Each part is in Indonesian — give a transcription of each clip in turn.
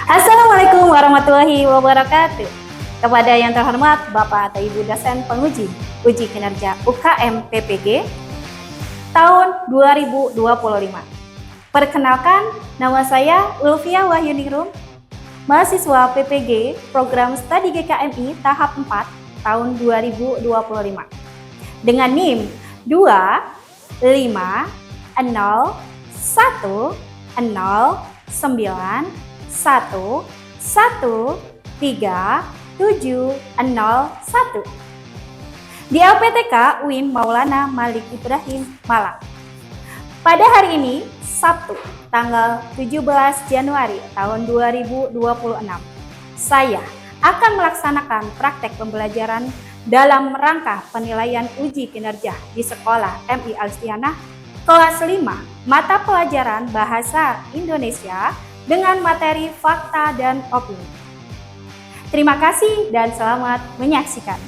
Assalamualaikum warahmatullahi wabarakatuh. Kepada yang terhormat Bapak atau Ibu dosen penguji uji kinerja UKM PPG tahun 2025. Perkenalkan, nama saya Ulfia Wahyuningrum, mahasiswa PPG Program Studi GKMI tahap 4 tahun 2025. Dengan NIM 2501091130701 di LPTK UIN Maulana Malik Ibrahim, Malang. Pada hari ini, Sabtu, tanggal 17 Januari tahun 2026, saya akan melaksanakan praktek pembelajaran dalam rangka penilaian uji kinerja di Sekolah MI Al-Istianah kelas 5 mata pelajaran Bahasa Indonesia dengan materi fakta dan opini. Terima kasih dan selamat menyaksikan.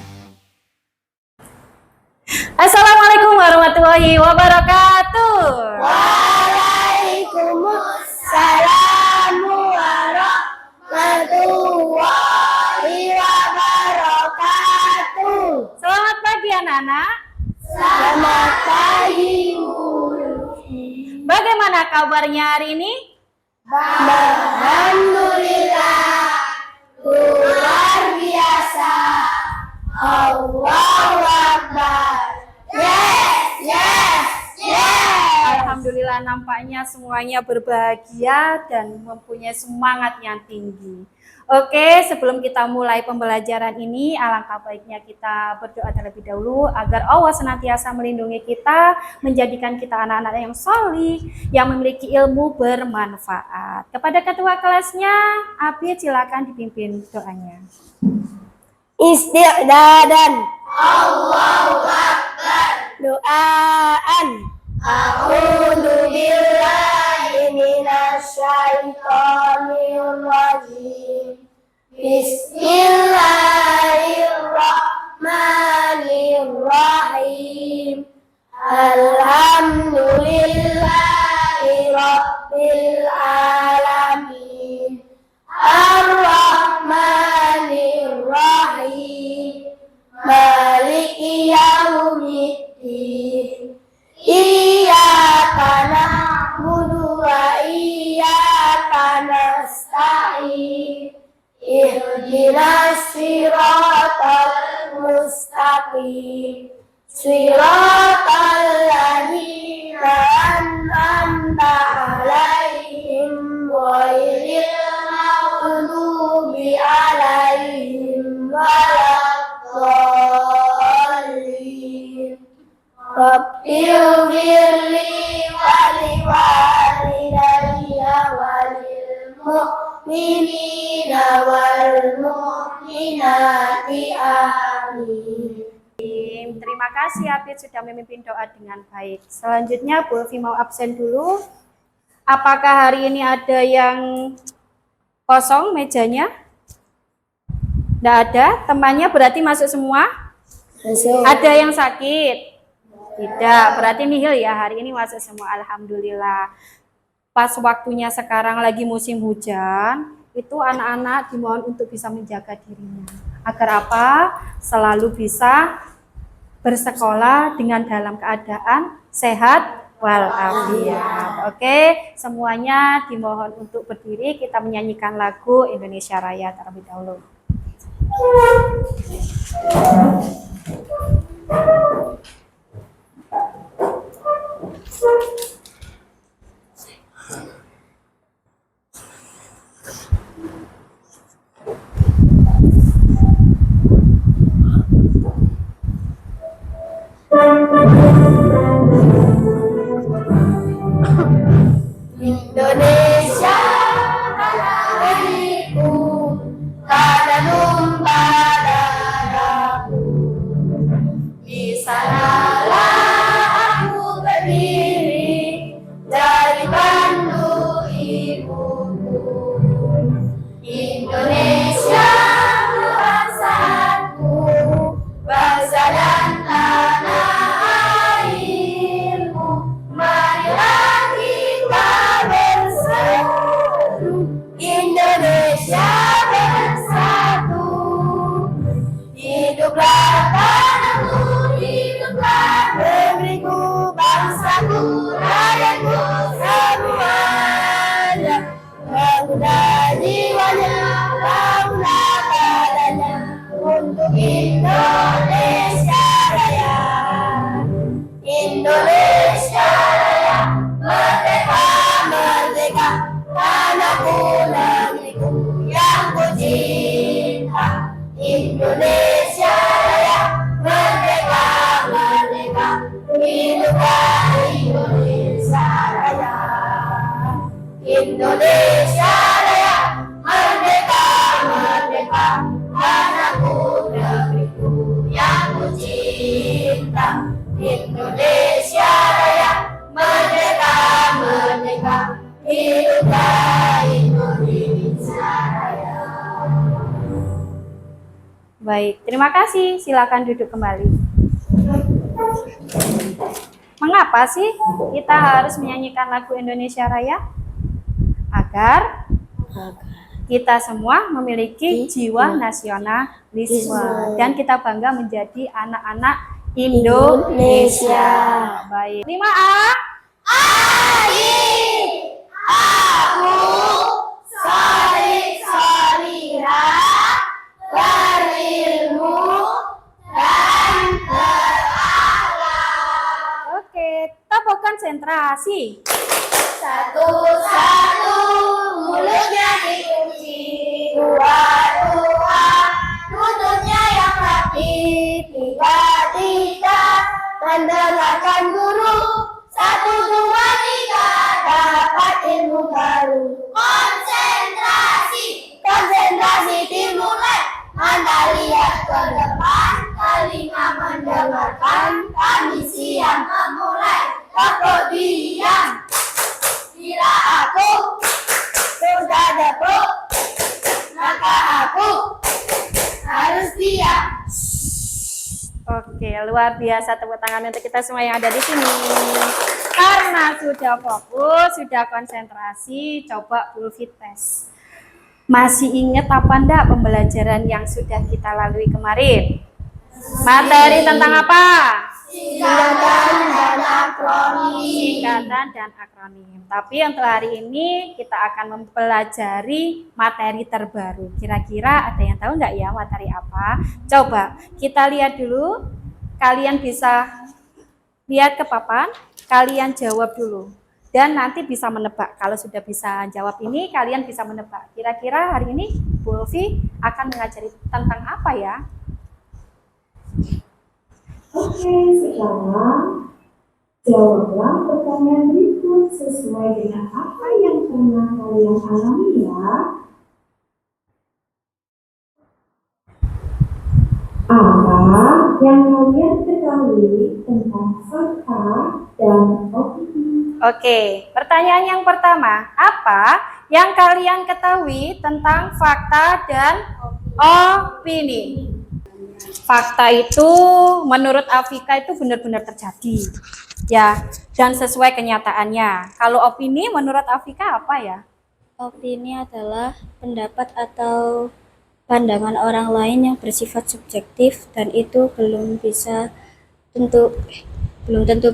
Assalamualaikum warahmatullahi wabarakatuh. Waalaikumsalam warahmatullahi wabarakatuh. Selamat pagi anak-anak. Selamat pagi, Bu. Bagaimana kabarnya hari ini? Alhamdulillah, luar biasa. Allahu Akbar. Yes. Alhamdulillah, nampaknya semuanya berbahagia dan mempunyai semangat yang tinggi. Oke, sebelum kita mulai pembelajaran ini, alangkah baiknya kita berdoa terlebih dahulu agar Allah senantiasa melindungi kita, menjadikan kita anak-anak yang solih, yang memiliki ilmu bermanfaat. Kepada ketua kelasnya, Abi silakan dipimpin doanya. Istiqdadan. Allahu Akbar. Doaan. A'udzu billahi minasyaitonir rajim. Bismillahirrahmanirrahim. Alhamdulillahi rabbil alamin. Ar-Rahmanir-Rahim. Maliki yaumiddin. Iyyaka na'budu wa iyyaka nasta'in. Ihdinas siratal mustaqim. Siratal ladzina an'amta 'alaihim ghairil maghdubi 'alaihim waladdallin. Rabbighfirli wa liwalidayya walil mu'minina wal mu'minati. Amin. Terima kasih Hafid sudah memimpin doa dengan baik. Selanjutnya Bu Ulfi mau absen dulu. Apakah hari ini ada yang kosong mejanya? Tidak ada. Temannya berarti masuk semua? Masuk. Ada yang sakit? Tidak. Berarti nihil ya, hari ini masuk semua. Alhamdulillah. Pas waktunya sekarang lagi musim hujan, itu anak-anak dimohon untuk bisa menjaga dirinya. Agar apa? Selalu bisa bersekolah dengan dalam keadaan sehat walafiat. Oke, semuanya dimohon untuk berdiri. Kita menyanyikan lagu Indonesia Raya terlebih dahulu. Indonesia tanahku, tanah tumpah darahku. Di Indonesia Raya, merdeka, merdeka, tanahku negeriku yang ku cinta. Indonesia Raya, merdeka, merdeka, hiduplah Indonesia Raya. Baik, terima kasih. Silakan duduk kembali. Mengapa sih kita harus menyanyikan lagu Indonesia Raya? Agar kita semua memiliki jiwa nasionalisme dan kita bangga menjadi anak-anak Indonesia. Baik. 5A. Aku Solih-Soliha, berilmu dan berakhlak. Oke, tetap konsentrasi. Satu-satu mulutnya dikunci, dua-dua tutupnya yang rapi, tiga-tiga mendengarkan guru, satu, dua, tiga dapat ilmu baru. Konsentrasi, konsentrasi dimulai, mata lihat ke depan, telinga mendengarkan, kami siap memulai. Aku diam, bila aku sudah debuk, maka aku harus diam. Oke, luar biasa, tepuk tangan untuk kita semua yang ada di sini. Karena sudah fokus, sudah konsentrasi, coba pulfit tes. Masih ingat apa enggak pembelajaran yang sudah kita lalui kemarin? Materi tentang apa? Singkatan dan akronim. Singkatan dan akronim. Tapi untuk hari ini kita akan mempelajari materi terbaru. Kira-kira ada yang tahu nggak ya materi apa? Coba kita lihat dulu. Kalian bisa lihat ke papan, kalian jawab dulu. Dan nanti bisa menebak. Kalau sudah bisa jawab ini, kalian bisa menebak. Kira-kira hari ini Bu Ulfi akan mengajari tentang apa ya? Oke, sekarang jawablah pertanyaan berikut sesuai dengan apa yang pernah kalian alami ya. Apa yang kalian ketahui tentang fakta dan opini? Oke, pertanyaan yang pertama, apa yang kalian ketahui tentang fakta dan opini? Fakta itu menurut Afika itu benar-benar terjadi, ya, dan sesuai kenyataannya. Kalau opini menurut Afika apa ya? Opini adalah pendapat atau pandangan orang lain yang bersifat subjektif dan itu belum tentu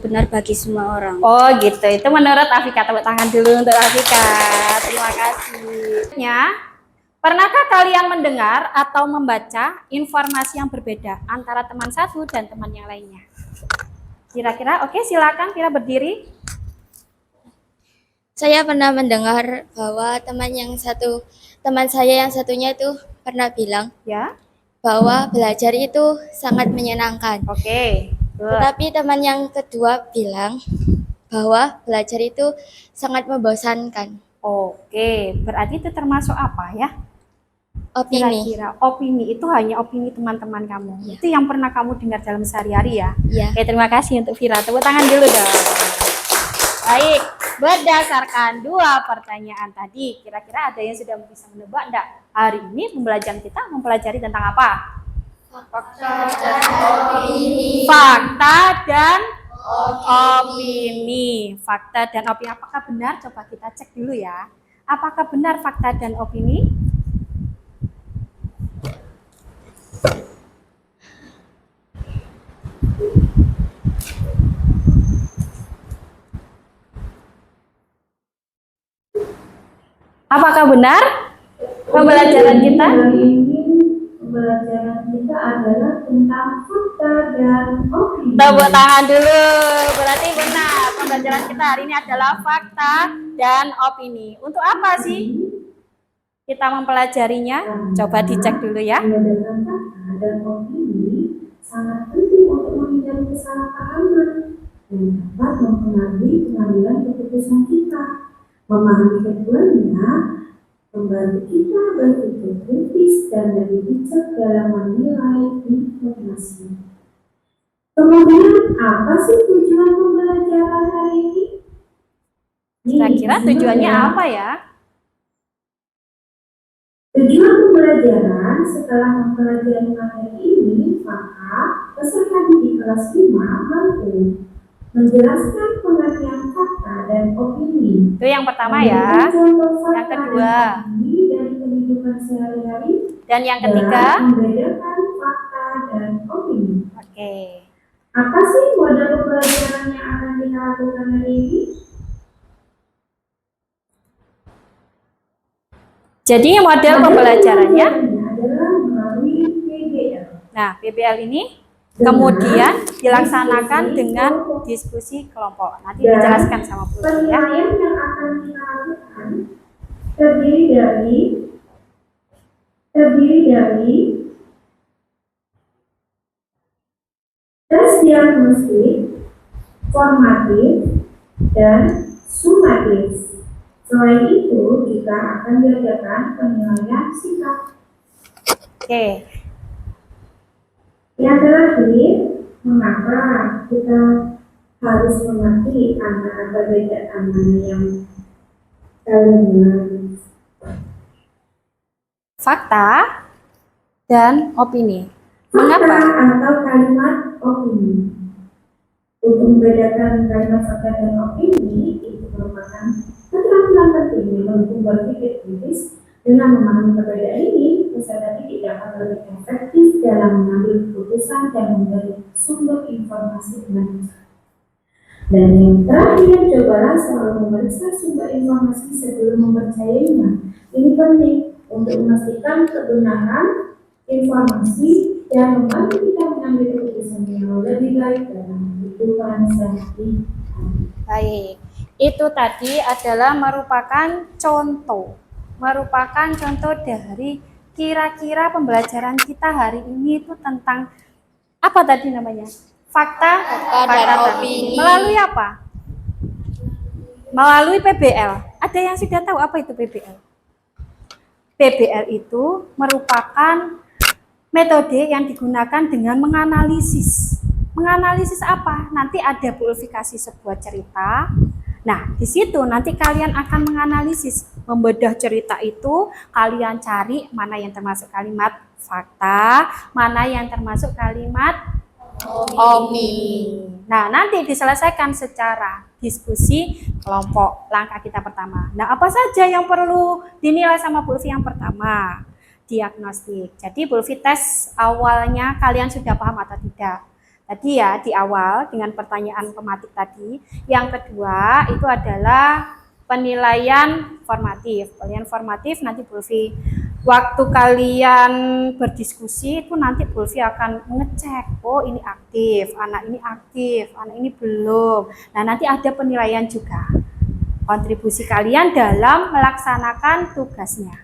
benar bagi semua orang. Oh gitu, itu menurut Afika. Tepuk tangan dulu untuk Afika. Terima kasih. Pernahkah kalian mendengar atau membaca informasi yang berbeda antara teman satu dan teman yang lainnya? Kira-kira, oke, silakan Vira berdiri. Saya pernah mendengar bahwa teman saya yang satunya itu pernah bilang Ya, bahwa belajar itu sangat menyenangkan. oke. Tetapi teman yang kedua bilang bahwa belajar itu sangat membosankan. Oke, berarti itu termasuk apa ya? Opini. Kira-kira opini itu hanya opini teman-teman kamu. Ya. Itu yang pernah kamu dengar dalam sehari-hari ya? Ya. Oke, terima kasih untuk Vira. Tepuk tangan dulu dong. Baik, berdasarkan dua pertanyaan tadi, kira-kira ada yang sudah bisa menebak enggak? Hari ini pembelajaran kita mempelajari tentang apa? Fakta dan opini. Fakta dan opini. Apakah benar? Coba kita cek dulu ya. Apakah benar fakta dan opini? Apakah benar pembelajaran kita? Hari ini pembelajaran kita adalah tentang fakta dan opini. Tepuk tangan dulu. Berarti benar. Pembelajaran kita hari ini adalah fakta dan opini. Untuk apa sih kita mempelajarinya? Coba dicek dulu ya. Pembelajaran fakta dan opini sangat penting untuk menghindari kesalahpahaman dan dapat mempengaruhi pengambilan keputusan kita. Memahami keduanya membantu kita berpikir kritis dan lebih bijak dalam menilai informasi. Kemudian, apa sih tujuan pembelajaran hari ini? Kira-kira tujuannya apa ya? Tujuan pembelajaran setelah mempelajari materi ini, maka peserta didik kelas 5 mampu menjelaskan pengertian fakta dan opini. Itu yang pertama ya. Yang kedua. Dari kehidupan sehari-hari. Dan yang ketiga. Membedakan fakta dan opini. Oke. Apa sih model pembelajaran yang akan kita lakukan hari ini? Jadi model pembelajarannya adalah melalui PBL. Nah, PBL ini kemudian dilaksanakan dengan diskusi kelompok. Nanti dijelaskan sama Bu ya. Penilaian yang akan kita lakukan terdiri dari tes diagnostik, formatif, dan sumatif. Selain itu, kita akan diadakan penilaian sikap. Oke. Yang terakhir, mengapa kita harus mengerti antara perbedaan mana yang kalimat fakta dan opini. Fakta Mengapa? atau kalimat opini. Untuk membedakan kalimat fakta dan opini, itu merupakan keterampilan penting untuk berpikir kritis. Dengan memahami perbedaan ini, peserta didik dapat lebih efektif dalam mengambil keputusan dan memberi sumber informasi dengan cepat. Dan yang terakhir, cobalah selalu memeriksa sumber informasi sebelum mempercayainya. Ini penting untuk memastikan kebenaran informasi dan membantu kita mengambil keputusan yang lebih baik dalam kehidupan sehari-hari. Baik, itu tadi adalah merupakan contoh dari kira-kira pembelajaran kita hari ini itu tentang apa tadi namanya? Fakta dan opini. Melalui apa? Melalui PBL. Ada yang sudah tahu apa itu PBL? PBL itu merupakan metode yang digunakan dengan menganalisis. Menganalisis apa? Nanti ada Bu Ulfi kasih sebuah cerita. Nah, di situ nanti kalian akan menganalisis, membedah cerita itu, kalian cari mana yang termasuk kalimat fakta, mana yang termasuk kalimat opini. Nah, nanti diselesaikan secara diskusi kelompok. Langkah kita pertama. Nah, apa saja yang perlu dinilai sama Bu Ulfi yang pertama? Diagnostik. Jadi Bu Ulfi tes awalnya kalian sudah paham atau tidak? Tadi ya di awal dengan pertanyaan pematik tadi. Yang kedua itu adalah penilaian formatif. Penilaian formatif nanti Bu Ulfi waktu kalian berdiskusi itu nanti Bu Ulfi akan mengecek, oh ini aktif, anak ini belum. Nah, nanti ada penilaian juga. Kontribusi kalian dalam melaksanakan tugasnya.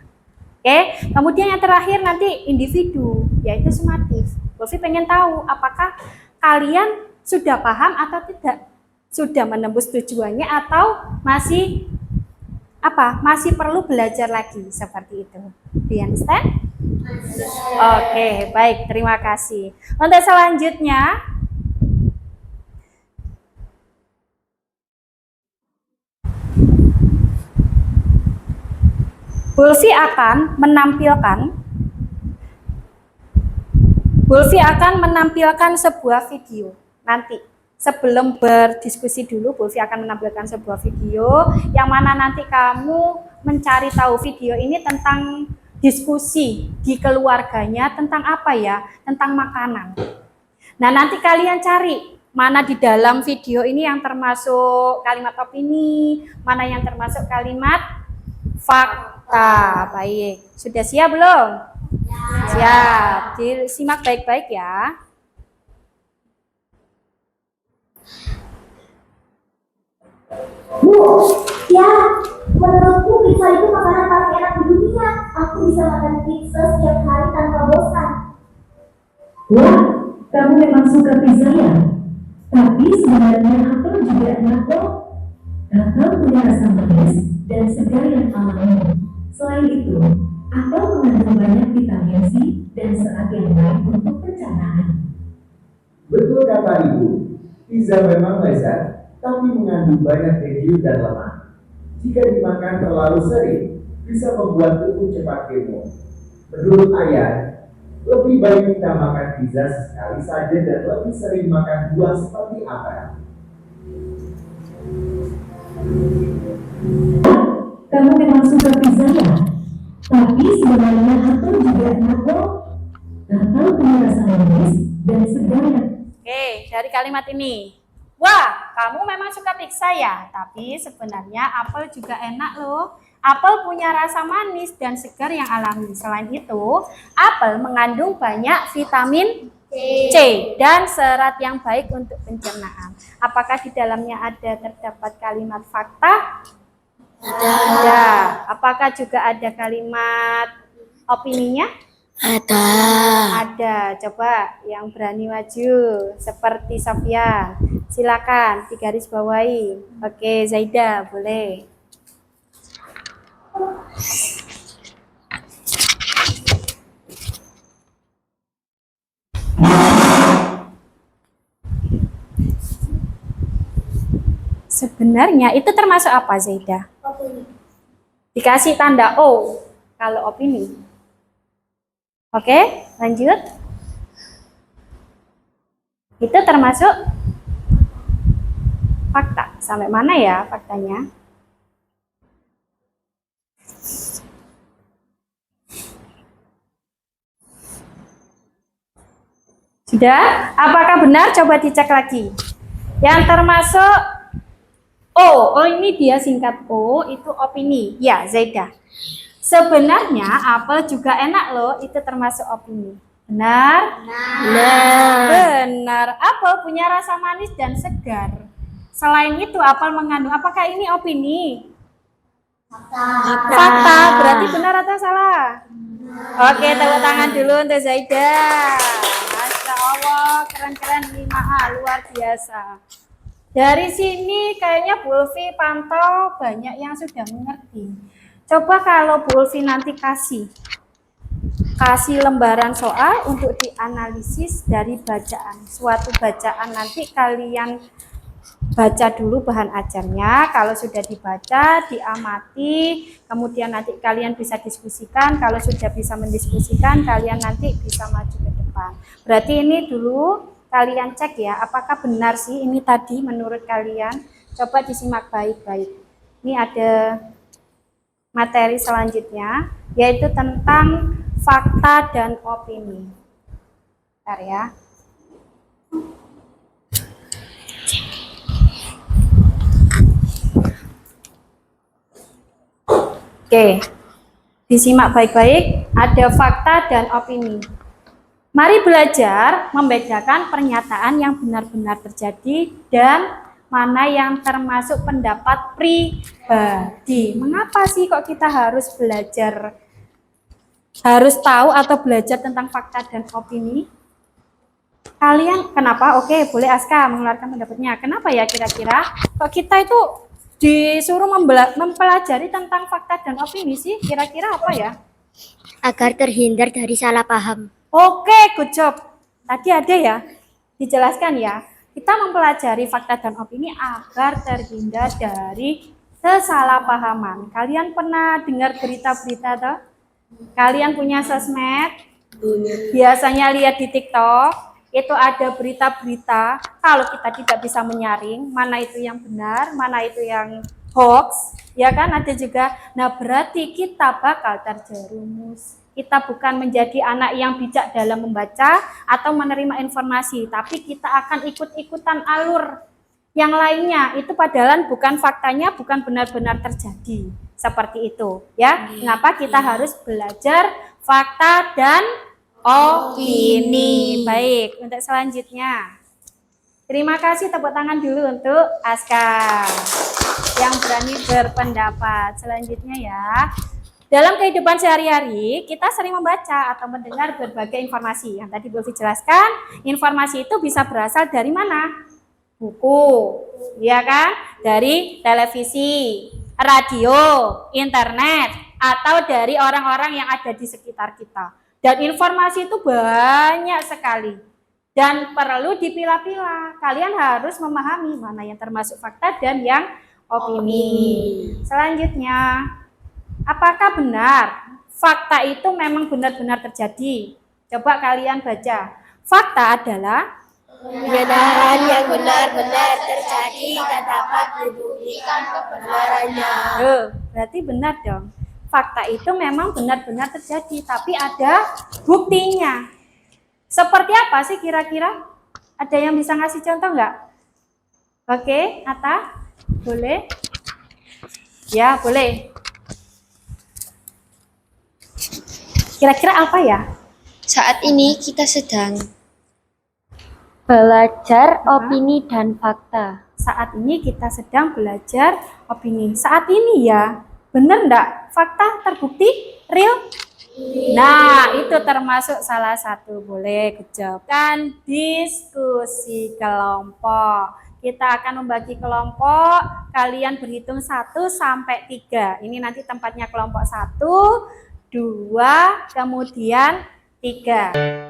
Oke, kemudian yang terakhir nanti individu, yaitu sumatif. Bu Ulfi pengen tahu apakah kalian sudah paham atau tidak, sudah menembus tujuannya atau masih masih perlu belajar lagi seperti itu. Do you understand? Oke, baik, terima kasih. Untuk selanjutnya, Bu Ulfi akan menampilkan sebuah video. Nanti sebelum berdiskusi dulu, Bu Ulfi akan menampilkan sebuah video yang mana nanti kamu mencari tahu video ini tentang diskusi di keluarganya tentang apa ya? Tentang makanan. Nah, nanti kalian cari mana di dalam video ini yang termasuk kalimat opini, mana yang termasuk kalimat fakta. Baik, sudah siap belum? Siap, disimak baik-baik ya. Bu, ya, menurutku pizza itu makanan paling enak di dunia. Aku bisa makan pizza setiap hari tanpa bosan. Wah, kamu memang suka pizza ya? Tapi sebenarnya apel juga enak kok. Apel punya rasa manis dan segar yang alami. Selain itu, apel mengandung banyak vitamin C dan serat yang baik untuk pencernaan. Betul kata Ibu, pizza memang lezat, tapi mengandung banyak keju dan lemak. Jika dimakan terlalu sering, bisa membuat tubuh cepat gemuk. Menurut Ayah, lebih baik kita makan pizza sekali saja dan lebih sering makan buah seperti apel. Kamu memang suka pizza ya? Tapi sebenarnya apel juga enak loh. Apel punya rasa manis dan segar yang Oke, dari kalimat ini. Wah, kamu memang suka pizza ya? Tapi sebenarnya apel juga enak loh. Apel punya rasa manis dan segar yang alami. Selain itu, apel mengandung banyak vitamin C dan serat yang baik untuk pencernaan. Apakah di dalamnya terdapat kalimat fakta? Ada. Apakah juga ada kalimat opininya? Ada. Coba yang berani maju seperti Sofyan. Silakan digaris bawahi. Oke, Zaida boleh. Sebenarnya itu termasuk apa, Zaida? Opini. Dikasih tanda O kalau opini. Oke, lanjut. Itu termasuk fakta. Sampai mana ya faktanya? Sudah? Apakah benar? Coba dicek lagi. Yang termasuk O ini dia singkat O, itu opini. Ya, Zaida. Sebenarnya apel juga enak loh, itu termasuk opini. Benar? Benar. Apel punya rasa manis dan segar. Selain itu, apel mengandung, apakah ini opini? Fakta. Berarti benar atau salah? Oke, tepuk tangan dulu untuk Zaida. Masya Allah, keren-keren 5A, luar biasa. Dari sini kayaknya Bu Ulfi pantau banyak yang sudah mengerti. Coba kalau Bu Ulfi nanti kasih lembaran soal untuk dianalisis dari bacaan. Suatu bacaan nanti kalian baca dulu bahan ajarnya. Kalau sudah dibaca, diamati, kemudian nanti kalian bisa diskusikan. Kalau sudah bisa mendiskusikan, kalian nanti bisa maju ke depan. Berarti ini dulu kalian cek ya, apakah benar sih ini tadi menurut kalian. Coba disimak baik-baik. Ini ada materi selanjutnya, yaitu tentang fakta dan opini. Bentar ya. Oke, disimak baik-baik, ada fakta dan opini. Mari belajar membedakan pernyataan yang benar-benar terjadi dan mana yang termasuk pendapat pribadi. Mengapa sih kok kita harus belajar, harus tahu atau belajar tentang fakta dan opini? Kalian kenapa? Oke, boleh Aska mengeluarkan pendapatnya. Kenapa ya kira-kira kok kita itu disuruh mempelajari tentang fakta dan opini sih? Kira-kira apa ya? Agar terhindar dari salah paham. Oke, good job. Tadi ada ya, dijelaskan ya. Kita mempelajari fakta dan opini agar terhindar dari kesalahpahaman. Kalian pernah dengar berita-berita toh? Kalian punya sosmed? Biasanya lihat di TikTok, itu ada berita-berita. Kalau kita tidak bisa menyaring, mana itu yang benar, mana itu yang hoax, ya kan ada juga. Nah, berarti kita bakal terjerumus. Kita bukan menjadi anak yang bijak dalam membaca atau menerima informasi, tapi kita akan ikut-ikutan alur yang lainnya. Itu padahal bukan faktanya, bukan benar-benar terjadi. Seperti itu, ya. Kenapa kita harus belajar fakta dan opini? Baik, untuk selanjutnya. Terima kasih, tepuk tangan dulu untuk Aska yang berani berpendapat. Selanjutnya ya. Dalam kehidupan sehari-hari, kita sering membaca atau mendengar berbagai informasi. Yang tadi Bu Ulfi jelaskan, informasi itu bisa berasal dari mana? buku, ya kan? Dari televisi, radio, internet, atau dari orang-orang yang ada di sekitar kita. Dan informasi itu banyak sekali dan perlu dipilah-pilah. Kalian harus memahami mana yang termasuk fakta dan yang opini. Selanjutnya, apakah benar fakta itu memang benar-benar terjadi? Coba kalian baca. Fakta adalah Kebenaran yang benar-benar terjadi dan dapat dibuktikan kebenarannya. Berarti benar dong. Fakta itu memang benar-benar terjadi, tapi ada buktinya. Seperti apa sih kira-kira? Ada yang bisa ngasih contoh nggak? Oke, Atta, boleh? Ya, boleh. Kira-kira apa ya? Saat ini kita sedang belajar opini dan fakta. Saat ini kita sedang belajar opini. Saat ini ya, benar enggak? Fakta terbukti real? Nah, itu termasuk salah satu. Boleh kejawabkan diskusi kelompok. Kita akan membagi kelompok. Kalian berhitung 1 sampai 3. Ini nanti tempatnya kelompok 1, 2, kemudian 3.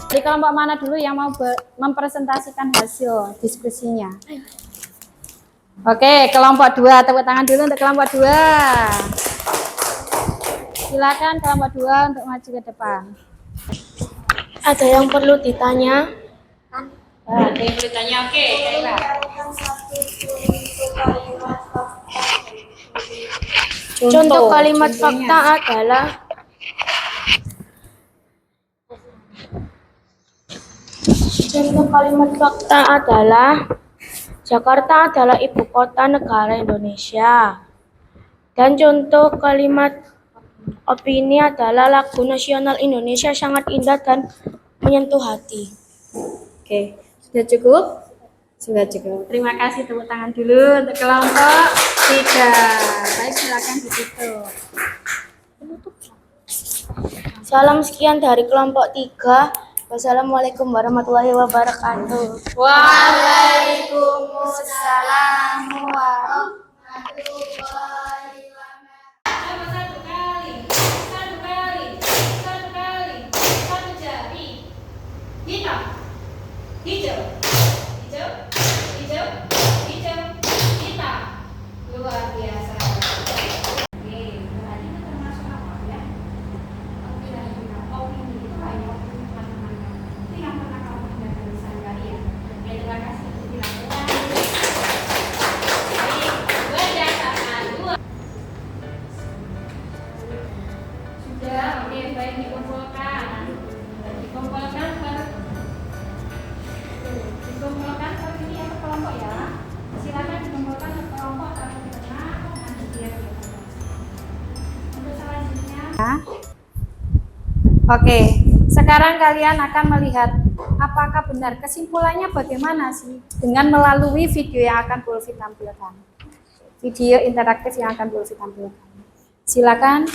Dari kelompok mana dulu yang mau mempresentasikan hasil diskusinya? Oke, kelompok 2. Tepuk tangan dulu untuk kelompok 2. Silakan kelompok 2 untuk maju ke depan. Ada yang perlu ditanya? Ada yang bertanya, oke. Contoh kalimat fakta adalah Jakarta adalah ibu kota negara Indonesia. Dan contoh kalimat opini adalah lagu nasional Indonesia sangat indah dan menyentuh hati. Oke, sudah cukup? Sudah cukup. Terima kasih, tepuk tangan dulu untuk kelompok 3. Baik, silakan ditutup. Salam sekian dari kelompok 3. Wassalamualaikum warahmatullahi wabarakatuh. Waalaikumsalam warahmatullahi luar biasa. Oke, berarti itu termasuk apa ya? Opini itu hanya opini teman-teman. Itu yang pernah kamu dengar dari sehari-hari ya. Oke, terima kasih untuk dilakukan. Baik, berdasarkan 2. Sudah, oke, baik dikumpulkan. Dikumpulkan seperti ini ya ke kelompok ya. Silakan dikumpulkan ke kelompok atau di tengah nanti dia untuk selanjutnya. Oke, sekarang kalian akan melihat apakah benar, kesimpulannya bagaimana sih dengan melalui video yang akan Bu Ulfi tampilkan. Video interaktif yang akan Bu Ulfi tampilkan. Silakan.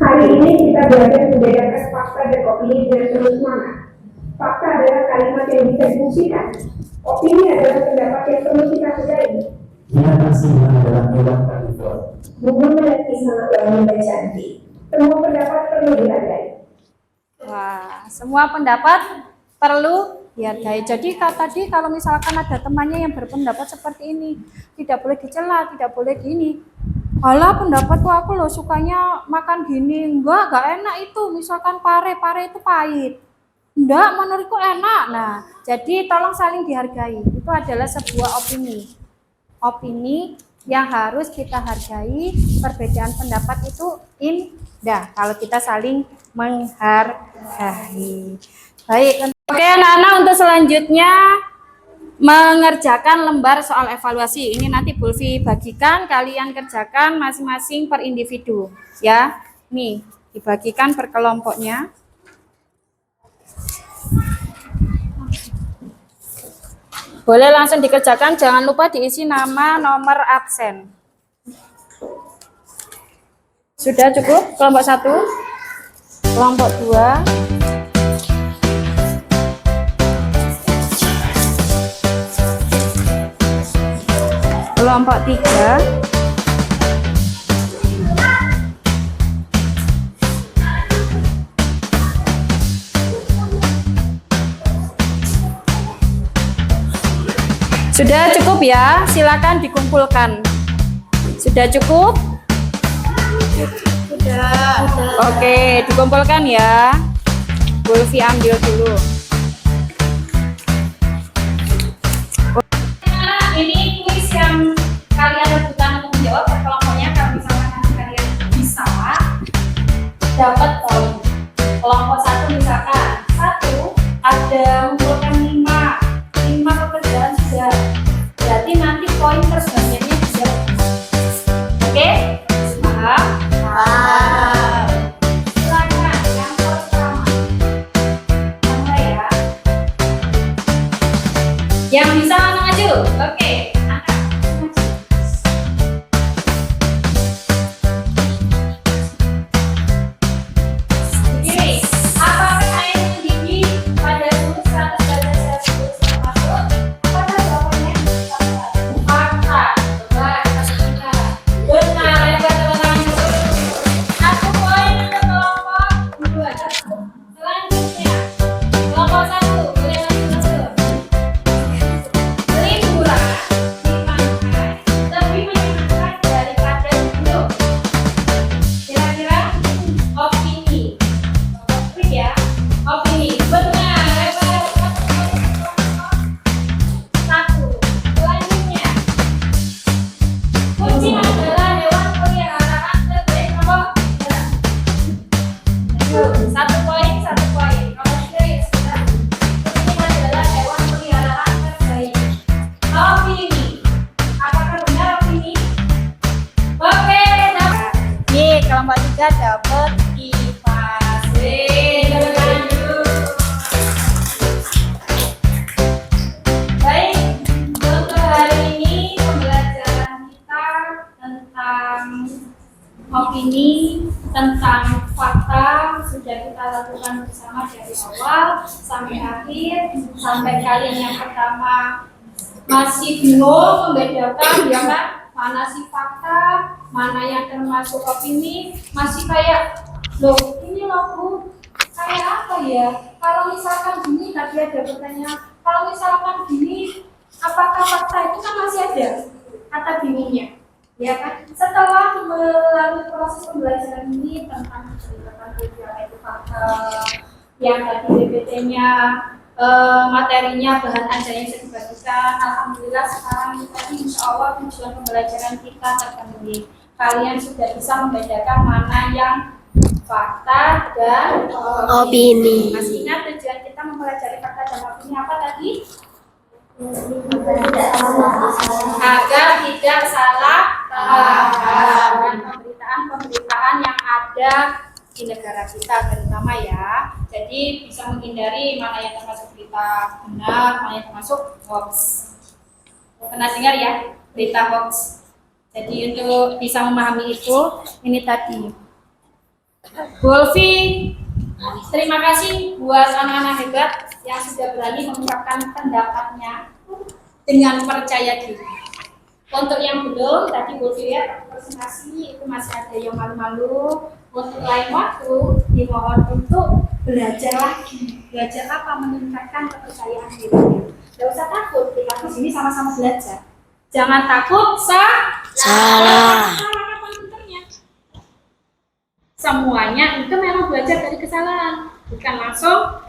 Hari ini kita belajar membedakan fakta dan opini dengan terus mana. Fakta adalah kalimat yang bisa dibuktikan. Opini adalah pendapat yang perlu kita hargai. Terima kasih adalah hewan karnivor. Buku melati sangat wangi dan cantik. Semua pendapat perlu dihargai. Wah, semua pendapat perlu dihargai. Jadi tadi kalau misalkan ada temannya yang berpendapat seperti ini, tidak boleh dicela, tidak boleh gini. Alah, pendapatku aku loh sukanya makan gini. Enggak enak itu. Misalkan pare itu pahit. Enggak, menurutku enak. Nah, jadi tolong saling dihargai. Itu adalah sebuah opini. Opini yang harus kita hargai. Perbedaan pendapat itu Dah, kalau kita saling menghargai. Baik, oke anak-anak, untuk selanjutnya mengerjakan lembar soal evaluasi. Ini nanti Bu Ulfi bagikan, kalian kerjakan masing-masing per individu ya. Nih, dibagikan per kelompoknya. Boleh langsung dikerjakan, jangan lupa diisi nama, nomor absen. Sudah cukup? Kelompok 1, kelompok 2, kelompok 3, sudah cukup ya, silakan dikumpulkan. Sudah cukup? Sudah. Oke, dikumpulkan ya. Bu Ulfi ambil dulu. Ini kuis yang kalian rebutan untuk menjawab per kelompoknya. Kalau misalkan nanti kalian bisa dapat poin. Kelompok 1 misalkan 1 ada mengumpulkan 5 pekerjaan sudah. Berarti nanti poin persebagiannya bisa. Oke? Paham? Silakan yang pertama. Mulai ya. Yang bisa langsung maju. Oke, angkat. Maju. Begini, apakah air mendidih pada suhu 100 derajat Celcius termasuk? Apakah jawabannya? Fakta. Coba kita lihat. Benar, ayo kita tepuk tangan dulu. 1 poin untuk kelompok 2. Selanjutnya, kelompok 1 boleh langsung. Liburan di pantai lebih menyenangkan daripada duduk. Kira-kira opini. Opini ya. Opini. Benar. Hebat. 1. Selanjutnya. Kucing adalah hewan peliharaan terbaik nomor berapa? 1 poin, 1 poin. Nomor 3 ya sudah. Kucing adalah hewan peliharaan terbaik. Opini. Apakah benar opini? Oke, dapat. Nih, kelompok 3 dapat kipas. Baik, untuk hari ini pembelajaran kita tentang opini, tentang fakta sudah kita lakukan bersama dari awal sampai akhir, sampai kalian yang pertama masih bingung membedakan ya kan, mana sih fakta, mana yang termasuk opini, masih kayak loh ini loh Bu, kayak apa ya, kalau misalkan gini, tadi ada pertanyaan, kalau misalkan gini apakah fakta itu kan masih ada kata bingungnya ya kan. Setelah melalui proses pembelajaran ini tentang penceritakan itu fakta yang tadi PPT-nya, materinya, bahan ajarnya sudah dibagikan. Alhamdulillah sekarang kita insya Allah tujuan pembelajaran kita terpenuhi. Kalian sudah bisa membedakan mana yang fakta dan opini. Masih ingat tujuan kita mempelajari fakta dan opini apa tadi? Agar tidak salah paham dan pemberitaan yang ada di negara kita terutama ya. Jadi bisa menghindari mana yang termasuk berita benar, mana yang termasuk hoax. Pernah dengar ya berita hoax? Jadi untuk bisa memahami itu, ini tadi. Bu Ulfi, terima kasih buat anak-anak hebat yang sudah berani mengungkapkan pendapatnya dengan percaya diri. Untuk yang belum, tadi Bu Ulfi lihat presentasi itu masih ada yang malu-malu. Untuk lain waktu, dimohon untuk belajar lagi. Belajar apa? Meningkatkan kepercayaan diri. Gak usah takut, kita di sini sama-sama belajar. Jangan takut, salah. Semuanya itu memang belajar dari kesalahan, bukan langsung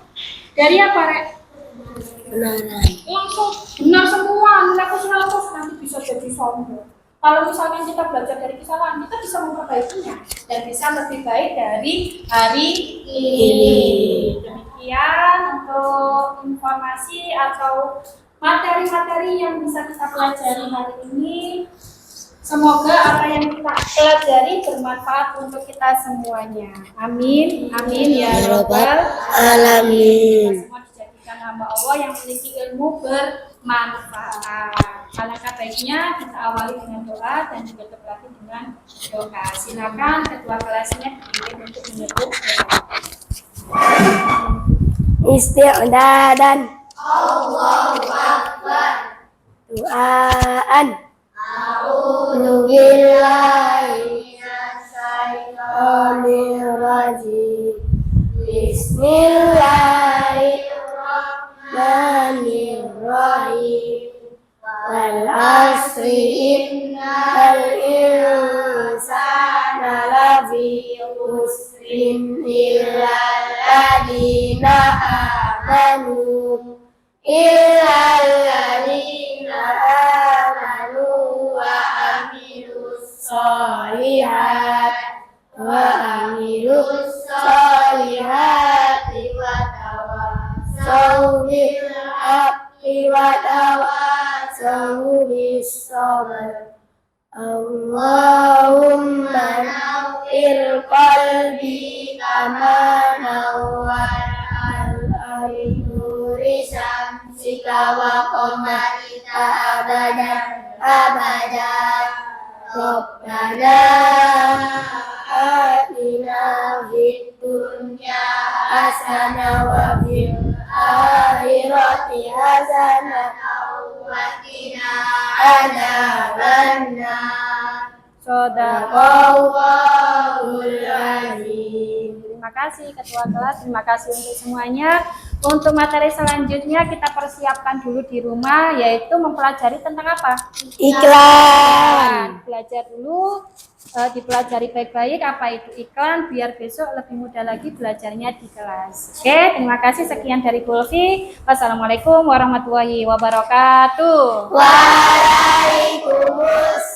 dari apa, Rek? Benar. Langsung benar semua, nilai aku 100 nanti bisa jadi sombong. Kalau misalkan kita belajar dari kesalahan, kita bisa memperbaikinya dan bisa lebih baik dari hari ini. Demikian untuk informasi atau materi-materi yang bisa kita pelajari hari ini. Semoga apa yang kita pelajari bermanfaat untuk kita semuanya. Amin. Amin ya rabbal alamin. Kita semua dijadikan hamba Allah yang memiliki ilmu bermanfaat. Alangkah baiknya kita awali dengan doa dan juga terlatih dengan doa. Silakan ketua kelasnya dipimpin untuk menyebut Isti'dadan. Allahu Akbar. Duaan. A'udzu billahi minasyaitonir rajim. Bismillahirrahmanirrahim. Wal asri innal insana lafi khusrin illal ladzina amanu wa amilus solihati wa tawassaw bil haqqi wa tawassaw bis sabr. Allahumma nawwir qalbi kama nawwar al-nuri syamsika wa qamarika abadan. Rabbana atina fid dunya hasanah wa fil akhirati hasanah wa qina adzabannar. Shadaqallahul azim. Terima kasih Ketua Kelas, terima kasih untuk semuanya. Untuk materi selanjutnya kita persiapkan dulu di rumah, yaitu mempelajari tentang apa? Iklan. Belajar dulu, dipelajari baik-baik apa itu iklan, biar besok lebih mudah lagi belajarnya di kelas. Oke, terima kasih. Sekian dari Bulfi. Wassalamualaikum warahmatullahi wabarakatuh. Waalaikumsalam.